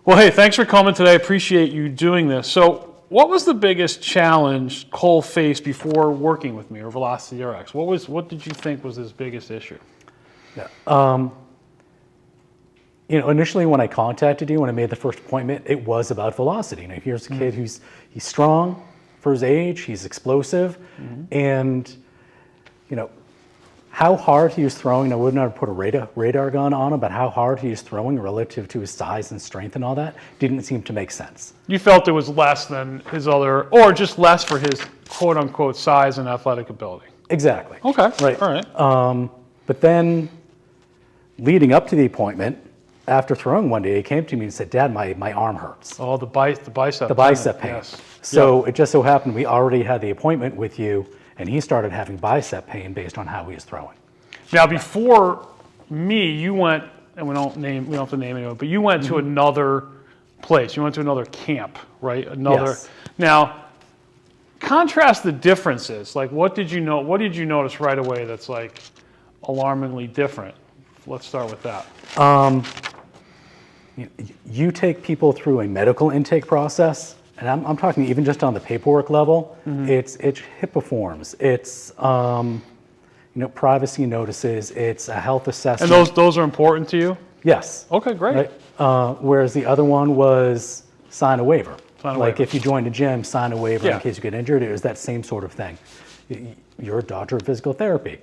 Well, hey, thanks for coming today. I appreciate you doing this. So what was the biggest challenge Cole faced before working with me or Velocity RX? What did you think was his biggest issue? Yeah. Initially when I contacted you, when I made the first appointment, it was about velocity. Here's a kid he's strong for his age, he's explosive, and how hard he was throwing. I wouldn't have put a radar gun on him, but how hard he was throwing relative to his size and strength and all that didn't seem to make sense. You felt it was less than his other, or just less for his quote unquote size and athletic ability. Exactly. Okay. Right. All right. But then leading up to the appointment, after throwing one day, he came to me and said, "Dad, my arm hurts." Oh, the bicep. The bicep pain. Yes. So It just so happened we already had the appointment with you, and he started having bicep pain based on how he was throwing. Now, before me, you went, and we don't have to name anyone, but you went to another place. You went to another camp, right? Yes. Now, contrast the differences. Like, what did you notice right away that's like alarmingly different? Let's start with that. You take people through a medical intake process, and I'm talking even just on the paperwork level. It's HIPAA forms. It's privacy notices. It's a health assessment. And those are important to you? Yes. Okay, great. Right? Whereas the other one was sign a waiver. Sign a like waiver. If you joined a gym, sign a waiver Yeah. in case you get injured. It was that same sort of thing. You're a doctor of physical therapy.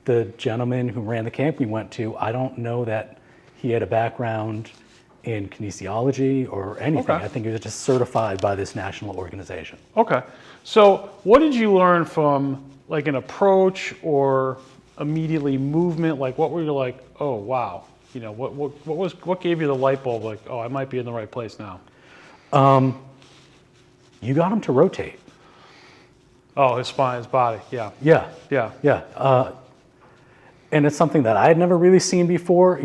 The gentleman who ran the camp we went to, I don't know that he had a background in kinesiology or anything. Okay. I think he was just certified by this national organization. Okay. So what did you learn from like an approach or immediately movement? Like what were you like, oh wow, what gave you the light bulb like, oh, I might be in the right place now? You got him to rotate. Oh, his spine, his body, yeah. Yeah. And it's something that I had never really seen before.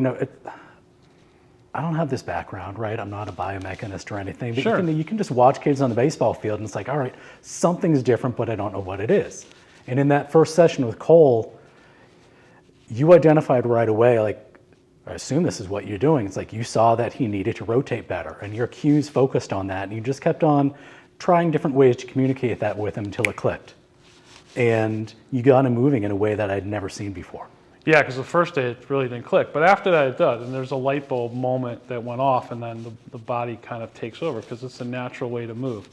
I don't have this background, right? I'm not a biomechanist or anything. But Sure. you can just watch kids on the baseball field and it's like, all right, something's different, but I don't know what it is. And in that first session with Cole, you identified right away, like, I assume this is what you're doing. It's like you saw that he needed to rotate better and your cues focused on that. And you just kept on trying different ways to communicate that with him until it clicked. And you got him moving in a way that I'd never seen before. Yeah, because the first day it really didn't click. But after that it does, and there's a light bulb moment that went off, and then the body kind of takes over because it's a natural way to move.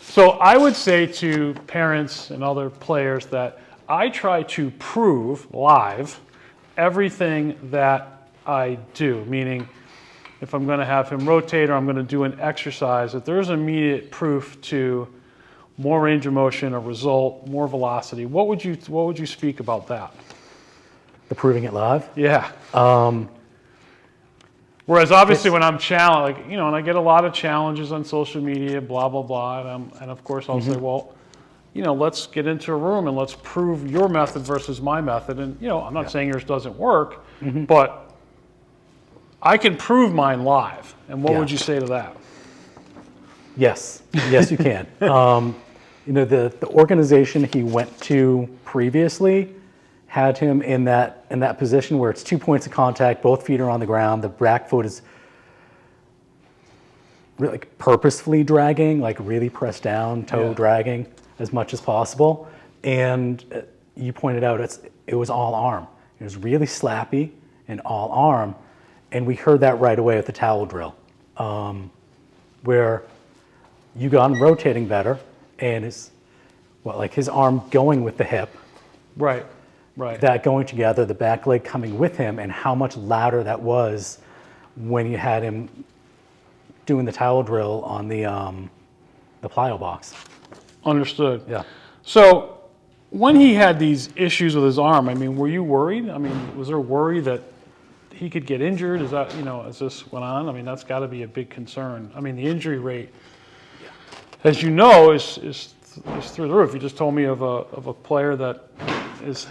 So I would say to parents and other players that I try to prove live everything that I do, meaning if I'm going to have him rotate or I'm going to do an exercise, that there's immediate proof to more range of motion, a result, more velocity. What would you speak about that? The proving it live? Yeah. Whereas obviously when I'm challenged, and I get a lot of challenges on social media, blah, blah, blah. And of course I'll say, well, let's get into a room and let's prove your method versus my method. And, I'm not saying yours doesn't work, but I can prove mine live. And what would you say to that? Yes, you can. The organization he went to previously had him in that position where it's 2 points of contact, both feet are on the ground, the back foot is really purposefully dragging, like really pressed down, toe dragging as much as possible. And you pointed out it was all arm. It was really slappy and all arm. And we heard that right away at the towel drill, where you got him rotating better and his arm going with the hip. Right. That going together, the back leg coming with him, and how much louder that was when you had him doing the towel drill on the plyo box. Understood. Yeah. So when he had these issues with his arm, were you worried? Was there worry that he could get injured? Is that, as this went on? That's got to be a big concern. The injury rate, as you know, is through the roof. You just told me of a player that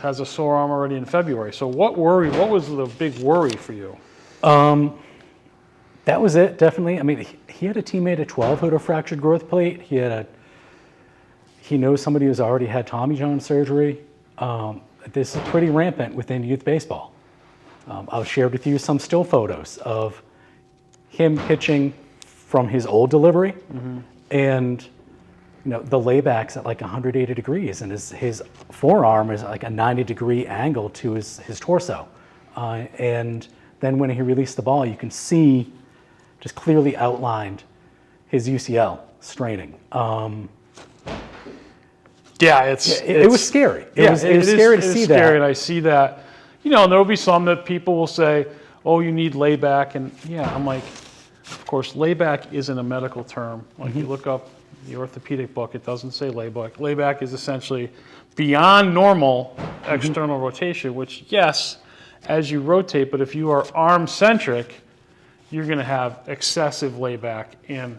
has a sore arm already in February. So what was the big worry for you? That was it, definitely. He had a teammate at 12 who had a fractured growth plate. He knows somebody who's already had Tommy John surgery. This is pretty rampant within youth baseball. I'll share with you some still photos of him pitching from his old delivery, and the layback's at like 180 degrees, and his forearm is like a 90-degree angle to his torso. And then when he released the ball, you can see just clearly outlined his UCL straining. Yeah, it was scary. It was scary to see that. And I see that, and there will be some that people will say, oh, you need layback. And yeah, I'm like, of course, layback isn't a medical term. Like you look up the orthopedic book, it doesn't say layback. Layback is essentially beyond normal external rotation, which, yes, as you rotate, but if you are arm-centric, you're going to have excessive layback. And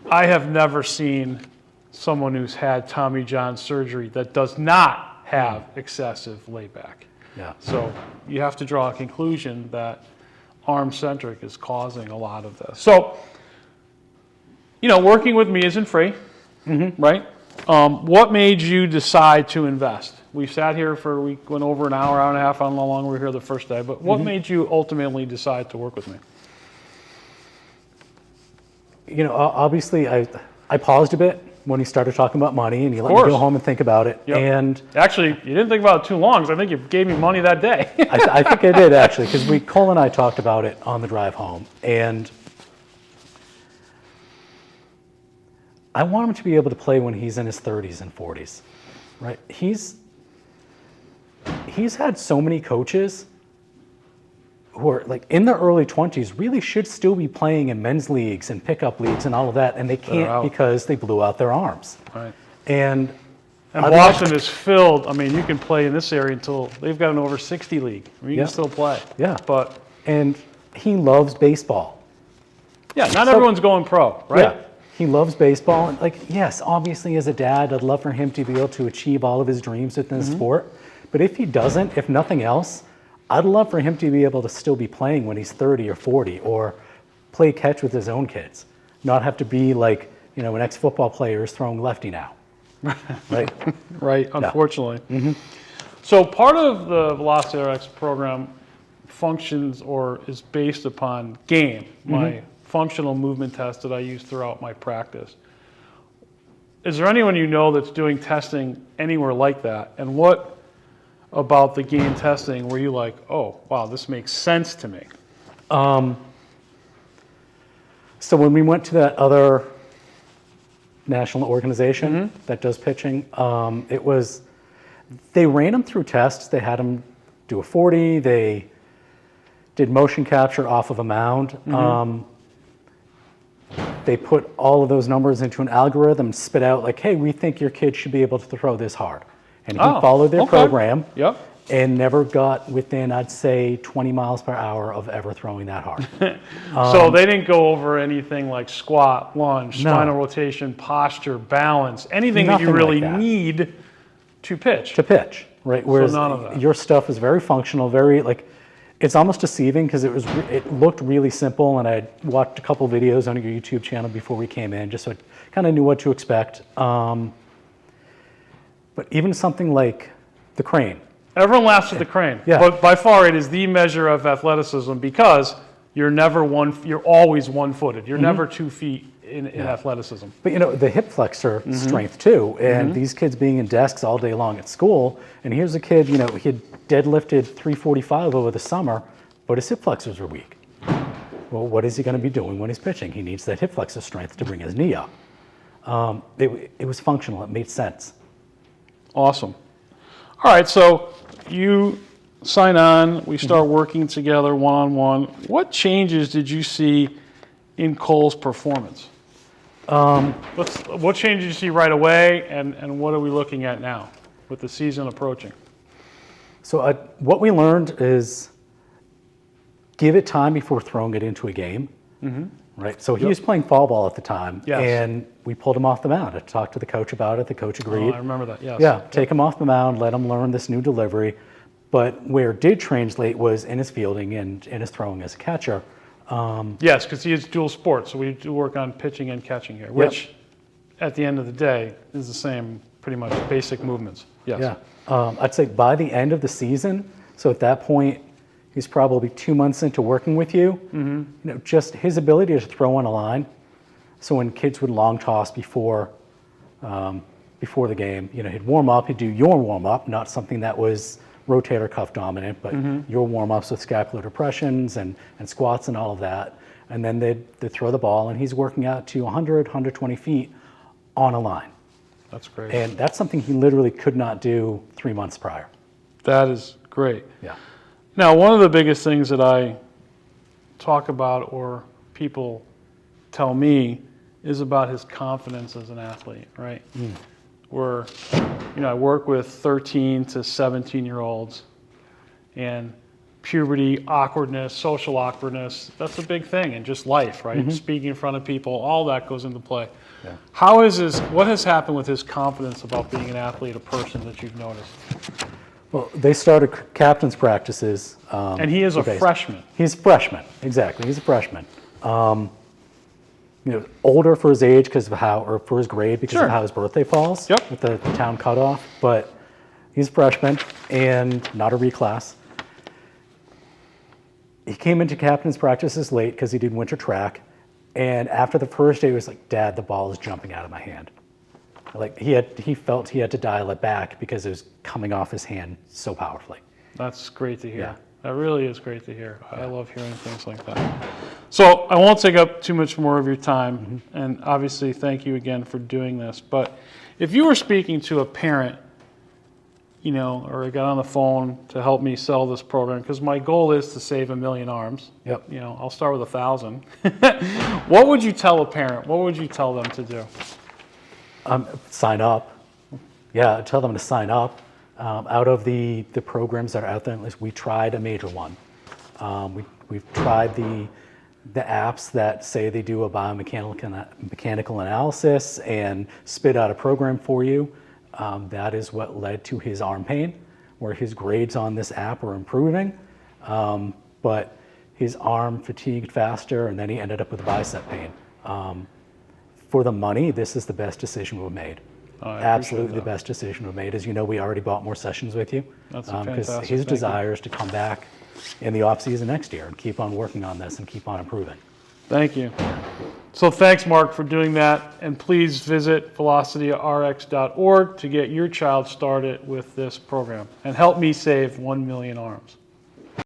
I have never seen someone who's had Tommy John surgery that does not have excessive layback. Yeah. So you have to draw a conclusion that arm-centric is causing a lot of this. So, working with me isn't free, right? What made you decide to invest? We sat here we went over an hour and a half. I don't know how long we were here the first day, but what made you ultimately decide to work with me? Obviously, I paused a bit when he started talking about money, and he let me go home and think about it. Yep. And actually, you didn't think about it too long, because I think you gave me money that day. I think I did, actually, because Cole and I talked about it on the drive home. And I want him to be able to play when he's in his 30s and 40s, right? He's had so many coaches who are like in their early 20s really should still be playing in men's leagues and pickup leagues and all of that, and they can't because they blew out their arms. Right. And Boston is filled. I mean, you can play in this area until they've got an over 60 league. I mean, you can still play. Yeah. And he loves baseball. Yeah, not everyone's going pro, right? Yeah. He loves baseball. And yes, obviously as a dad, I'd love for him to be able to achieve all of his dreams within the sport. But if he doesn't, if nothing else, I'd love for him to be able to still be playing when he's 30 or 40, or play catch with his own kids. Not have to be like, an ex-football player is throwing lefty now. Right? Right, unfortunately. So part of the Velocity RX program functions or is based upon GAME, my functional movement test that I use throughout my practice. Is there anyone that's doing testing anywhere like that? And what about the GAME testing were you like, oh, wow, this makes sense to me? So when we went to that other national organization that does pitching, they ran them through tests. They had them do a 40. They did motion capture off of a mound. They put all of those numbers into an algorithm, spit out like, hey, we think your kid should be able to throw this hard. And he followed their program and never got within, I'd say, 20 miles per hour of ever throwing that hard. So they didn't go over anything like squat, lunge, spinal rotation, posture, balance, anything that you really need to pitch. Right? Whereas so none of that. Your stuff is very functional, very it's almost deceiving because it looked really simple, and I watched a couple videos on your YouTube channel before we came in, just so I kind of knew what to expect. But even something like the crane. Everyone laughs at the crane, but by far it is the measure of athleticism because you're always one-footed. You're never 2 feet in athleticism. But the hip flexor strength too, and these kids being in desks all day long at school, and here's a kid, he had deadlifted 345 over the summer, but his hip flexors were weak. Well, what is he going to be doing when he's pitching? He needs that hip flexor strength to bring his knee up. It was functional. It made sense. Awesome. All right, so you sign on. We start working together one-on-one. What changes did you see in Cole's performance? What changes did you see right away, and what are we looking at now with the season approaching? So what we learned is give it time before throwing it into a game. Right. So he was playing fall ball at the time, and we pulled him off the mound. I talked to the coach about it. The coach agreed. Oh, I remember that. Yes. Yeah. Take him off the mound. Let him learn this new delivery. But where it did translate was in his fielding and in his throwing as a catcher. Yes, because he is dual sport, so we do work on pitching and catching here, which at the end of the day is the same, pretty much basic movements. Yes. Yeah. I'd say by the end of the season, so at that point, he's probably 2 months into working with you. Just his ability to throw on a line So when kids would long toss before the game, he'd warm up, he'd do your warm up, not something that was rotator cuff dominant, but your warm ups with scapular depressions and squats and all of that. And then they'd throw the ball, and he's working out to 100, 120 feet on a line. That's great. And that's something he literally could not do 3 months prior. That is great. Yeah. Now, one of the biggest things that I talk about or people tell me is about his confidence as an athlete, right? Where, I work with 13 to 17-year-olds, and puberty, awkwardness, social awkwardness, that's a big thing in just life, right? Speaking in front of people, all that goes into play. Yeah. What has happened with his confidence about being an athlete, a person that you've noticed? Well, they started captain's practices. And he is a freshman. He's a freshman, exactly. He's a freshman. Older for his age or for his grade because of how his birthday falls with the town cutoff. But he's a freshman and not a reclass. He came into captain's practices late because he did winter track. And after the first day, he was like, "Dad, the ball is jumping out of my hand." Like he felt he had to dial it back because it was coming off his hand so powerfully. That's great to hear. Yeah. That really is great to hear. I love hearing things like that. So I won't take up too much more of your time, and obviously thank you again for doing this. But if you were speaking to a parent, or got on the phone to help me sell this program, because my goal is to save 1 million arms. Yep. I'll start with 1,000. What would you tell a parent? What would you tell them to do? Sign up. Yeah, tell them to sign up. Out of the programs that are out there, at least we tried a major one. We've tried the apps that say they do a biomechanical analysis and spit out a program for you. That is what led to his arm pain, where his grades on this app were improving, but his arm fatigued faster, and then he ended up with bicep pain. For the money, this is the best decision we've made. Absolutely the best decision we've made. As you know, we already bought more sessions with you. That's fantastic. Because his desire is to come back in the off season next year and keep on working on this and keep on improving. Thank you. So thanks, Mark, for doing that. And please visit velocityrx.org to get your child started with this program and help me save 1 million arms.